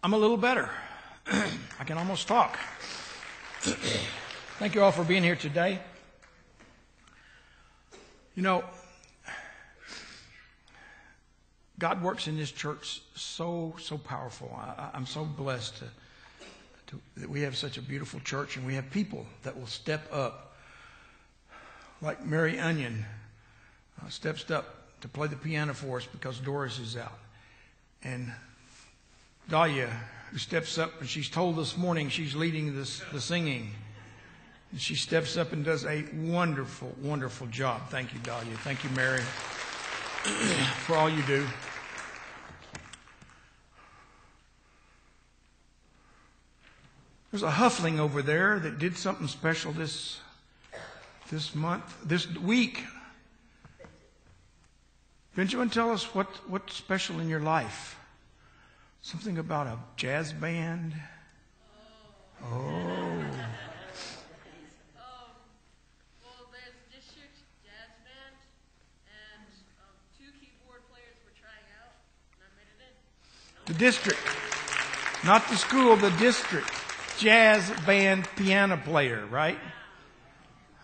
I'm a little better. I can almost talk. Thank you all for being here today. You know, God works in this church so powerful. I'm so blessed that we have such a beautiful church, and we have people that will step up. Like Mary Onion steps up to play the piano for us because Doris is out. And Dahlia, who steps up, and she's told this morning she's leading the singing. And she steps up and does a wonderful, wonderful job. Thank you, Dahlia. Thank you, Mary, for all you do. There's a Huffling over there that did something special this week. Benjamin, tell us what's special in your life. Something about a jazz band. Oh. Well, there's district jazz band, and 2 keyboard players were trying out, and I made it in. The district, not the school, the district jazz band piano player, right?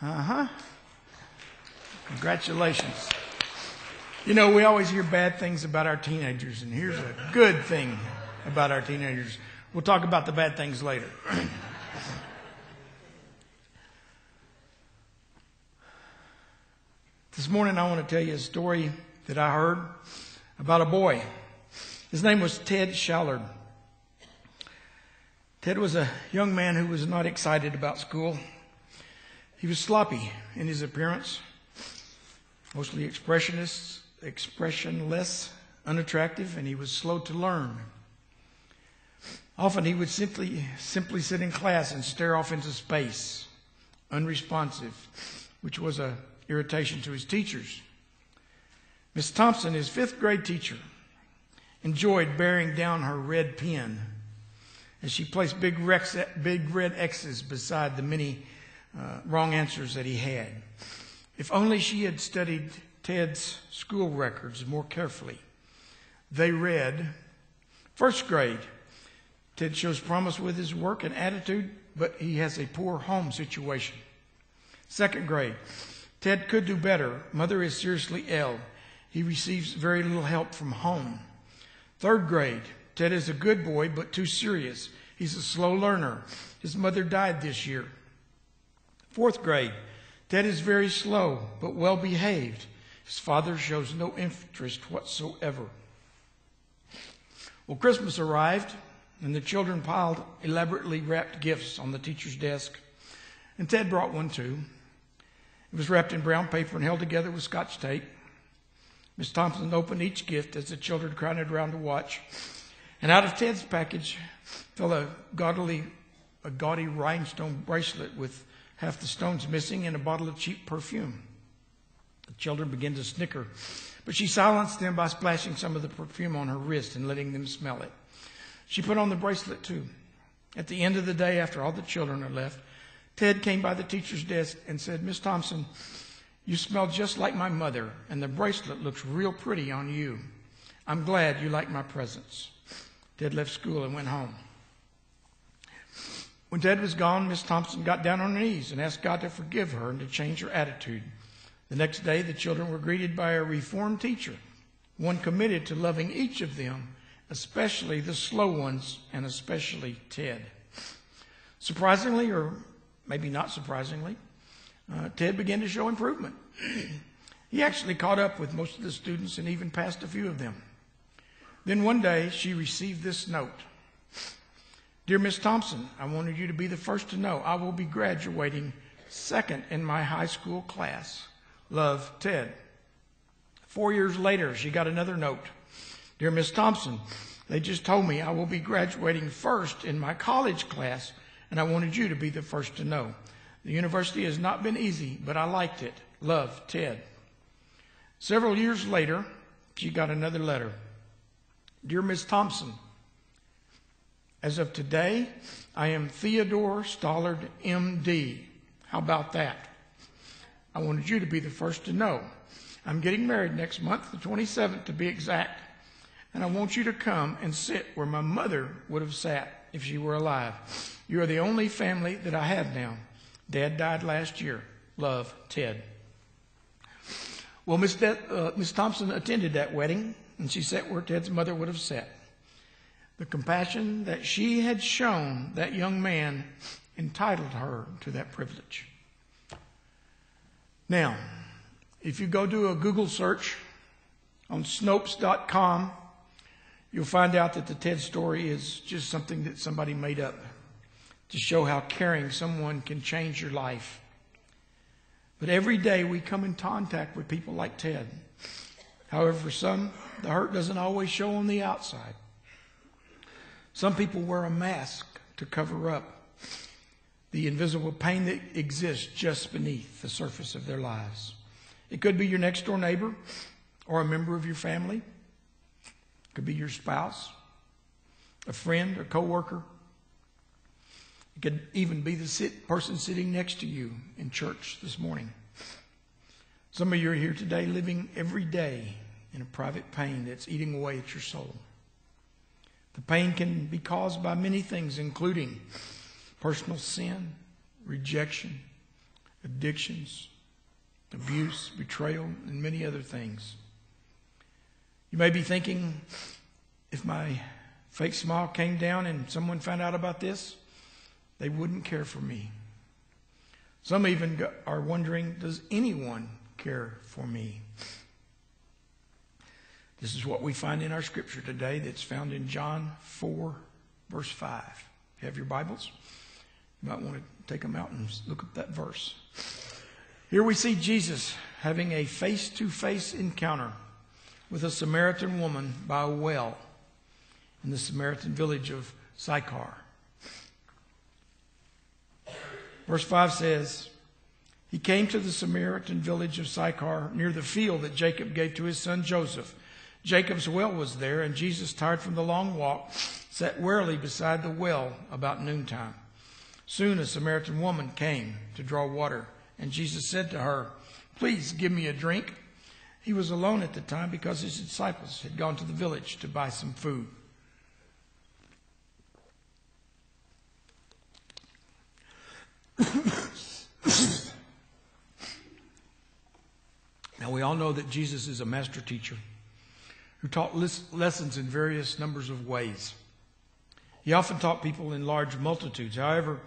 Uh-huh. Congratulations. You know, we always hear bad things about our teenagers, and here's a good thing about our teenagers. We'll talk about the bad things later. This morning I want to tell you a story that I heard about a boy. His name was Ted Shallard. Ted was a young man who was not excited about school. He was sloppy in his appearance, mostly expressionless, unattractive, and he was slow to learn. Often he would simply sit in class and stare off into space, unresponsive, which was an irritation to his teachers. Miss Thompson, his 5th grade teacher, enjoyed bearing down her red pen as she placed big red X's beside the many wrong answers that he had. If only she had studied Ted's school records more carefully. They read, 1st grade, Ted shows promise with his work and attitude, but he has a poor home situation. 2nd grade, Ted could do better. Mother is seriously ill. He receives very little help from home. 3rd grade, Ted is a good boy, but too serious. He's a slow learner. His mother died this year. 4th grade, Ted is very slow, but well behaved. His father shows no interest whatsoever. Well, Christmas arrived, and the children piled elaborately wrapped gifts on the teacher's desk. And Ted brought one too. It was wrapped in brown paper and held together with Scotch tape. Miss Thompson opened each gift as the children crowded around to watch. And out of Ted's package fell a gaudy rhinestone bracelet with half the stones missing and a bottle of cheap perfume. The children began to snicker, but she silenced them by splashing some of the perfume on her wrist and letting them smell it. She put on the bracelet too. At the end of the day, after all the children had left, Ted came by the teacher's desk and said, Miss Thompson, you smell just like my mother, and the bracelet looks real pretty on you. I'm glad you like my presents. Ted left school and went home. When Ted was gone, Miss Thompson got down on her knees and asked God to forgive her and to change her attitude. The next day, the children were greeted by a reformed teacher, one committed to loving each of them, especially the slow ones, and especially Ted. Surprisingly, or maybe not surprisingly, Ted began to show improvement. He actually caught up with most of the students and even passed a few of them. Then one day, she received this note. Dear Miss Thompson, I wanted you to be the first to know I will be graduating 2nd in my high school class. Love, Ted. 4 years later, she got another note. Dear Miss Thompson, they just told me I will be graduating 1st in my college class, and I wanted you to be the first to know. The university has not been easy, but I liked it. Love, Ted. Several years later, she got another letter. Dear Miss Thompson, as of today, I am Theodore Stollard, M.D. How about that? I wanted you to be the first to know. I'm getting married next month, the 27th to be exact. and I want you to come and sit where my mother would have sat if she were alive. You are the only family that I have now. Dad died last year. Love, Ted. Well, Miss Thompson attended that wedding, and she sat where Ted's mother would have sat. The compassion that she had shown that young man entitled her to that privilege. Now, if you go do a Google search on Snopes.com, you'll find out that the Ted story is just something that somebody made up to show how caring someone can change your life. But every day we come in contact with people like Ted. However, for some, the hurt doesn't always show on the outside. Some people wear a mask to cover up the invisible pain that exists just beneath the surface of their lives. It could be your next door neighbor or a member of your family. It could be your spouse, a friend, a coworker. It could even be the person sitting next to you in church this morning. Some of you are here today living every day in a private pain that's eating away at your soul. The pain can be caused by many things, including personal sin, rejection, addictions, abuse, betrayal, and many other things. You may be thinking, if my fake smile came down and someone found out about this, they wouldn't care for me. Some even are wondering, does anyone care for me? This is what we find in our scripture today that's found in John 4, verse 5. If you have your Bibles, you might want to take them out and look up that verse. Here we see Jesus having a face-to-face encounter with a Samaritan woman by a well in the Samaritan village of Sychar. Verse 5 says, he came to the Samaritan village of Sychar near the field that Jacob gave to his son Joseph. Jacob's well was there, and Jesus, tired from the long walk, sat wearily beside the well about noontime. Soon a Samaritan woman came to draw water, and Jesus said to her, please give me a drink. He was alone at the time because his disciples had gone to the village to buy some food. Now we all know that Jesus is a master teacher who taught lessons in various numbers of ways. He often taught people in large multitudes. However,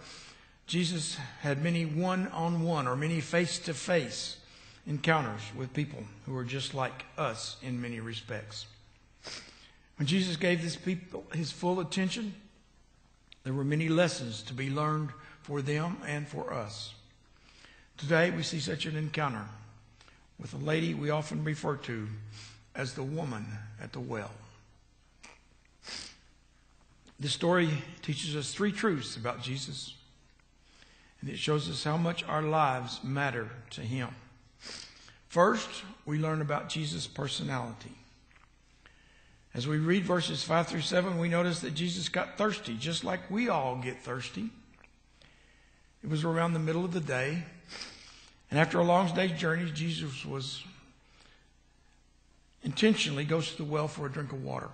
Jesus had many one-on-one or many face-to-face encounters with people who were just like us in many respects. When Jesus gave these people his full attention, there were many lessons to be learned for them and for us. Today we see such an encounter with a lady we often refer to as the woman at the well. This story teaches us three truths about Jesus, and it shows us how much our lives matter to him. First, we learn about Jesus' personality. As we read verses 5 through 7, we notice that Jesus got thirsty, just like we all get thirsty. It was around the middle of the day, and after a long day's journey, Jesus intentionally goes to the well for a drink of water.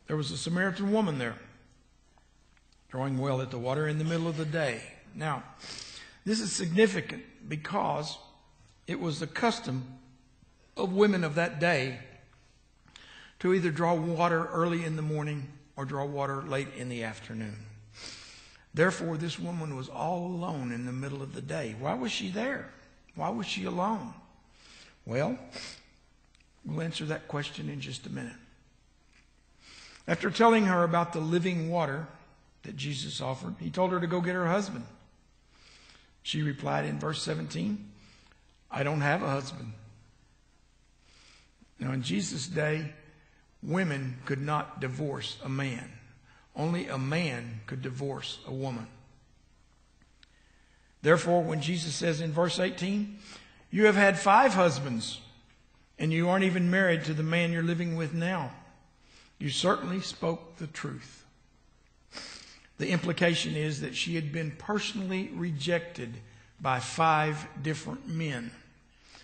There was a Samaritan woman there, drawing well at the water in the middle of the day. Now, this is significant because it was the custom of women of that day to either draw water early in the morning or draw water late in the afternoon. Therefore, this woman was all alone in the middle of the day. Why was she there? Why was she alone? Well, we'll answer that question in just a minute. After telling her about the living water that Jesus offered, he told her to go get her husband. She replied in verse 17, I don't have a husband. Now, in Jesus' day, women could not divorce a man. Only a man could divorce a woman. Therefore, when Jesus says in verse 18, you have had 5 husbands, and you aren't even married to the man you're living with now, you certainly spoke the truth. The implication is that she had been personally rejected by 5 different men,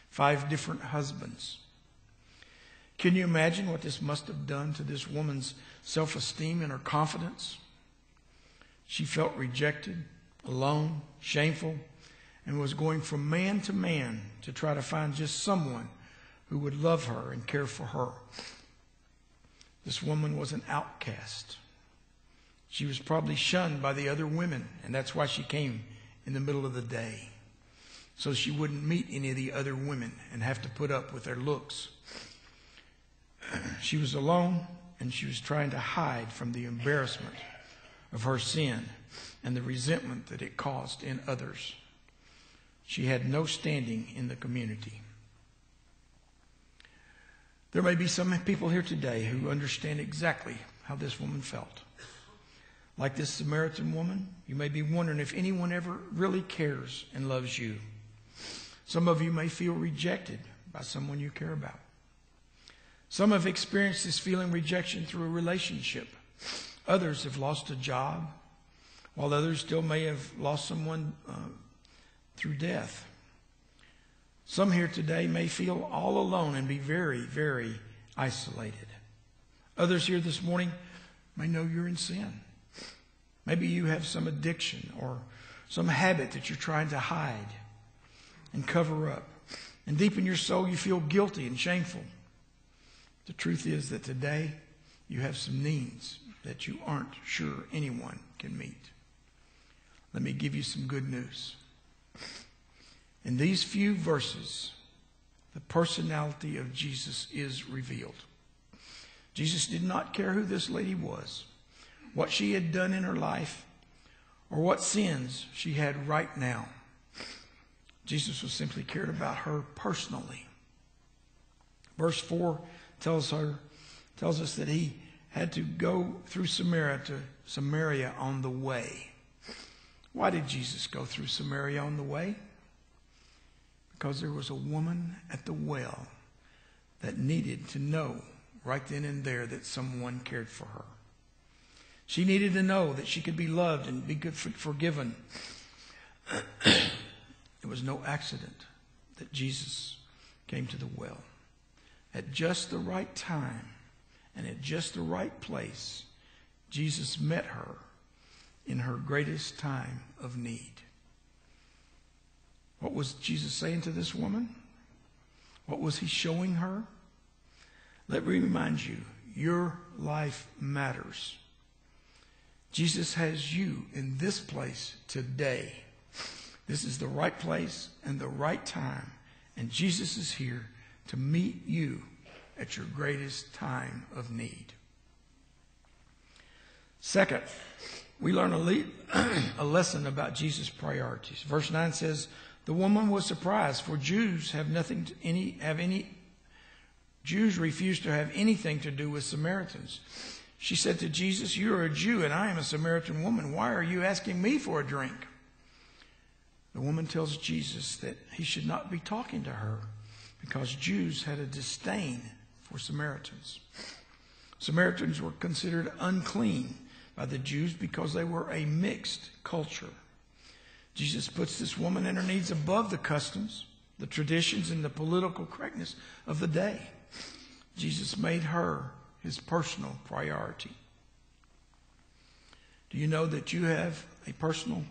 5 different husbands. Can you imagine what this must have done to this woman's self-esteem and her confidence? She felt rejected, alone, shameful, and was going from man to man to try to find just someone who would love her and care for her. This woman was an outcast. She was probably shunned by the other women, and that's why she came in the middle of the day, so she wouldn't meet any of the other women and have to put up with their looks. She was alone, and she was trying to hide from the embarrassment of her sin and the resentment that it caused in others. She had no standing in the community. There may be some people here today who understand exactly how this woman felt. Like this Samaritan woman, you may be wondering if anyone ever really cares and loves you. Some of you may feel rejected by someone you care about. Some have experienced this feeling rejection through a relationship. Others have lost a job, while others still may have lost someone through death. Some here today may feel all alone and be very, very isolated. Others here this morning may know you're in sin. Maybe you have some addiction or some habit that you're trying to hide and cover up. And deep in your soul, you feel guilty and shameful. The truth is that today you have some needs that you aren't sure anyone can meet. Let me give you some good news. In these few verses, the personality of Jesus is revealed. Jesus did not care who this lady was, what she had done in her life, or what sins she had right now. Jesus was simply cared about her personally. Verse 4 tells us that he had to go through Samaria to Samaria on the way. Why did Jesus go through Samaria on the way? Because there was a woman at the well that needed to know right then and there that someone cared for her. She needed to know that she could be loved and be forgiven. It was no accident that Jesus came to the well. At just the right time and at just the right place, Jesus met her in her greatest time of need. What was Jesus saying to this woman? What was he showing her? Let me remind you, your life matters. Jesus has you in this place today. This is the right place and the right time. And Jesus is here to meet you at your greatest time of need. Second, we learn a lesson about Jesus' priorities. Verse 9 says, the woman was surprised, for Jews refuse to have anything to do with Samaritans. She said to Jesus, you are a Jew and I am a Samaritan woman. Why are you asking me for a drink? The woman tells Jesus that he should not be talking to her because Jews had a disdain for Samaritans. Samaritans were considered unclean by the Jews because they were a mixed culture. Jesus puts this woman and her needs above the customs, the traditions, and the political correctness of the day. Jesus made her his personal priority. Do you know that you have a personal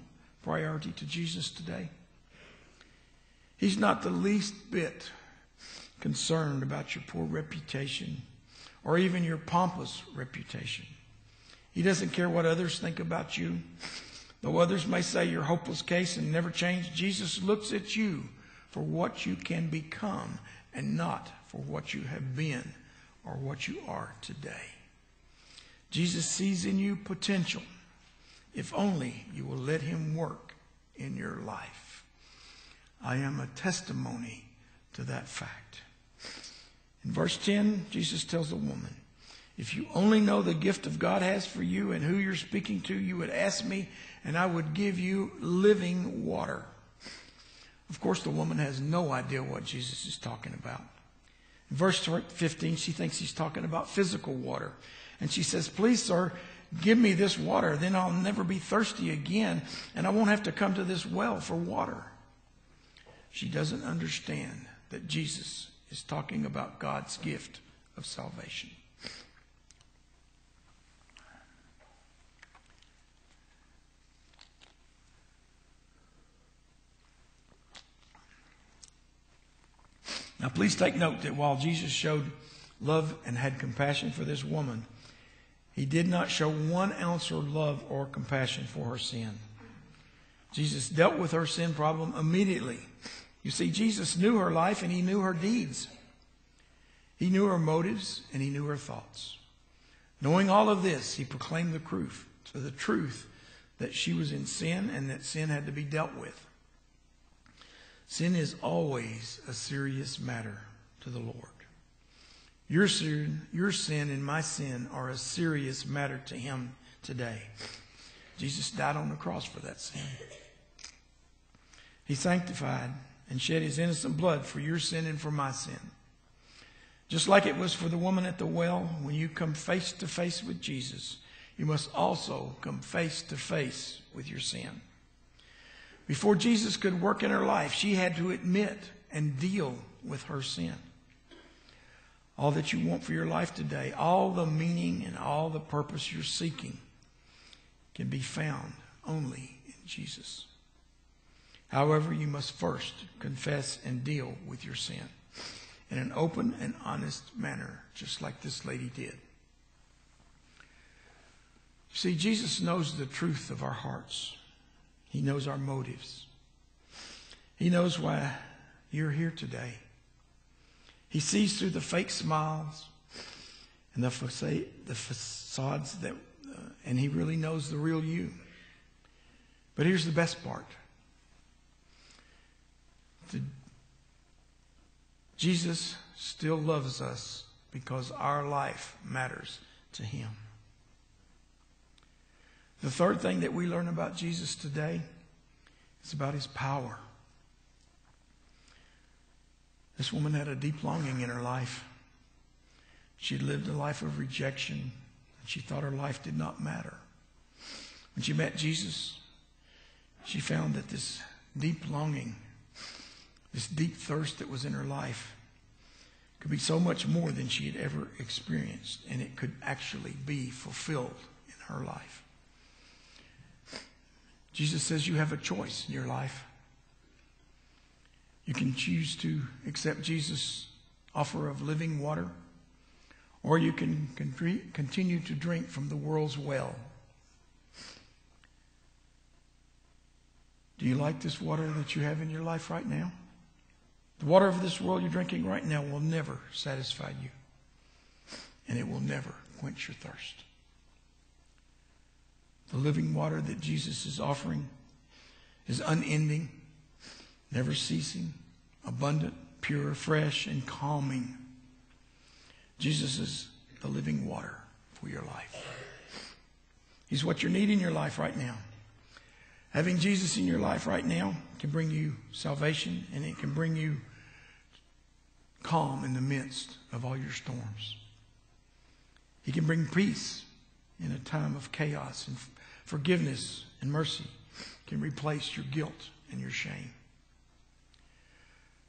priority to Jesus today? He's not the least bit concerned about your poor reputation or even your pompous reputation. He doesn't care what others think about you. Though others may say you're a hopeless case and never change, Jesus looks at you for what you can become and not for what you have been or what you are today. Jesus sees in you potential if only you will let him work in your life. I am a testimony to that fact. In verse 10, Jesus tells the woman, if you only know the gift of God has for you and who you're speaking to, you would ask me and I would give you living water. Of course, the woman has no idea what Jesus is talking about. In verse 15, she thinks he's talking about physical water. And she says, please, sir, give me this water. Then I'll never be thirsty again, and I won't have to come to this well for water. She doesn't understand that Jesus is talking about God's gift of salvation. Now, please take note that while Jesus showed love and had compassion for this woman, he did not show 1 ounce of love or compassion for her sin. Jesus dealt with her sin problem immediately. You see, Jesus knew her life and he knew her deeds. He knew her motives and he knew her thoughts. Knowing all of this, he proclaimed the truth that she was in sin and that sin had to be dealt with. Sin is always a serious matter to the Lord. Your sin and my sin are a serious matter to him today. Jesus died on the cross for that sin. He sanctified and shed his innocent blood for your sin and for my sin. Just like it was for the woman at the well, when you come face to face with Jesus, you must also come face to face with your sin. Before Jesus could work in her life, she had to admit and deal with her sin. All that you want for your life today, all the meaning and all the purpose you're seeking can be found only in Jesus. However, you must first confess and deal with your sin in an open and honest manner, just like this lady did. See, Jesus knows the truth of our hearts. He knows our motives. He knows why you're here today. He sees through the fake smiles and the facades and he really knows the real you. But here's the best part. Jesus still loves us because our life matters to him. The third thing that we learn about Jesus today is about his power. This woman had a deep longing in her life. She lived a life of rejection, and she thought her life did not matter. When she met Jesus, she found that this deep longing, this deep thirst that was in her life could be so much more than she had ever experienced, and it could actually be fulfilled in her life. Jesus says you have a choice in your life. You can choose to accept Jesus' offer of living water, or you can continue to drink from the world's well. Do you like this water that you have in your life right now? The water of this world you're drinking right now will never satisfy you, and it will never quench your thirst. The living water that Jesus is offering is unending, never ceasing, abundant, pure, fresh, and calming. Jesus is the living water for your life. He's what you need in your life right now. Having Jesus in your life right now can bring you salvation, and it can bring you calm in the midst of all your storms. He can bring peace in a time of chaos, and forgiveness and mercy can replace your guilt and your shame.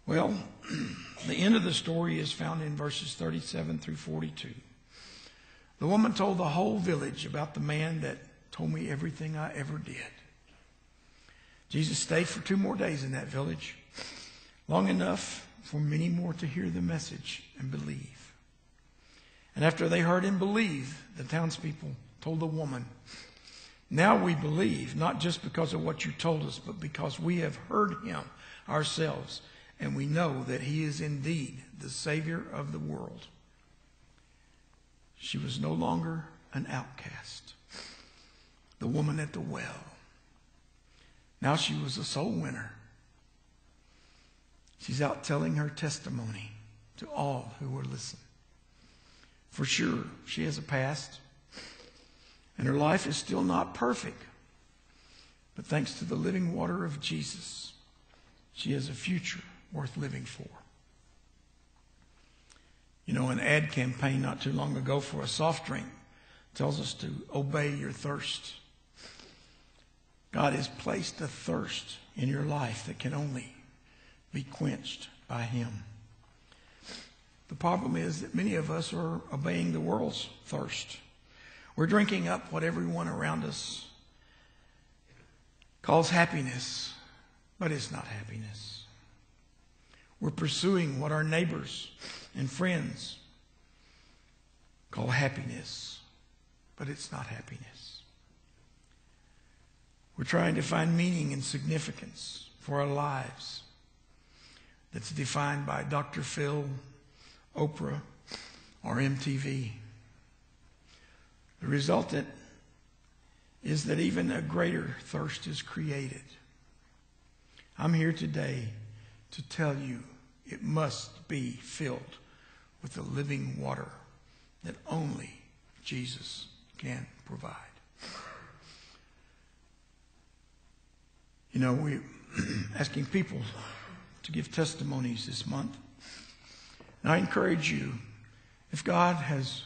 Well, the end of the story is found in verses 37 through 42. The woman told the whole village about the man that told me everything I ever did. Jesus stayed for 2 more days in that village, long enough for many more to hear the message and believe. And after they heard and believed, the townspeople told the woman, "Now we believe, not just because of what you told us, but because we have heard him ourselves, and we know that he is indeed the Savior of the world." She was no longer an outcast, the woman at the well. Now she was a soul winner. She's out telling her testimony to all who will listen. For sure, she has a past, and her life is still not perfect. But thanks to the living water of Jesus, she has a future worth living for. You know, an ad campaign not too long ago for a soft drink tells us to obey your thirst. God has placed a thirst in your life that can only be quenched by him. The problem is that many of us are obeying the world's thirst. We're drinking up what everyone around us calls happiness, but it's not happiness. We're pursuing what our neighbors and friends call happiness, but it's not happiness. We're trying to find meaning and significance for our lives that's defined by Dr. Phil, Oprah, or MTV. The resultant is that even a greater thirst is created. I'm here today to tell you it must be filled with the living water that only Jesus can provide. You know, we're asking people to give testimonies this month. And I encourage you, if God has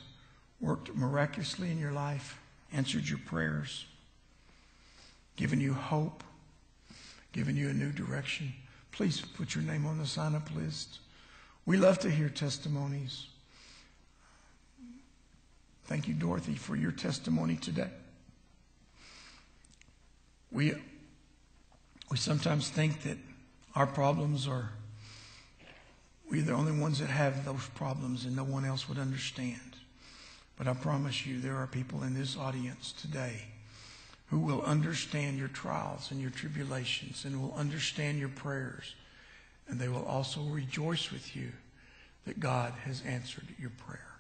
worked miraculously in your life, answered your prayers, given you hope, given you a new direction, please put your name on the sign-up list. We love to hear testimonies. Thank you, Dorothy, for your testimony today. We sometimes think that our problems are, we're the only ones that have those problems and no one else would understand. But I promise you, there are people in this audience today who will understand your trials and your tribulations and will understand your prayers. And they will also rejoice with you that God has answered your prayer.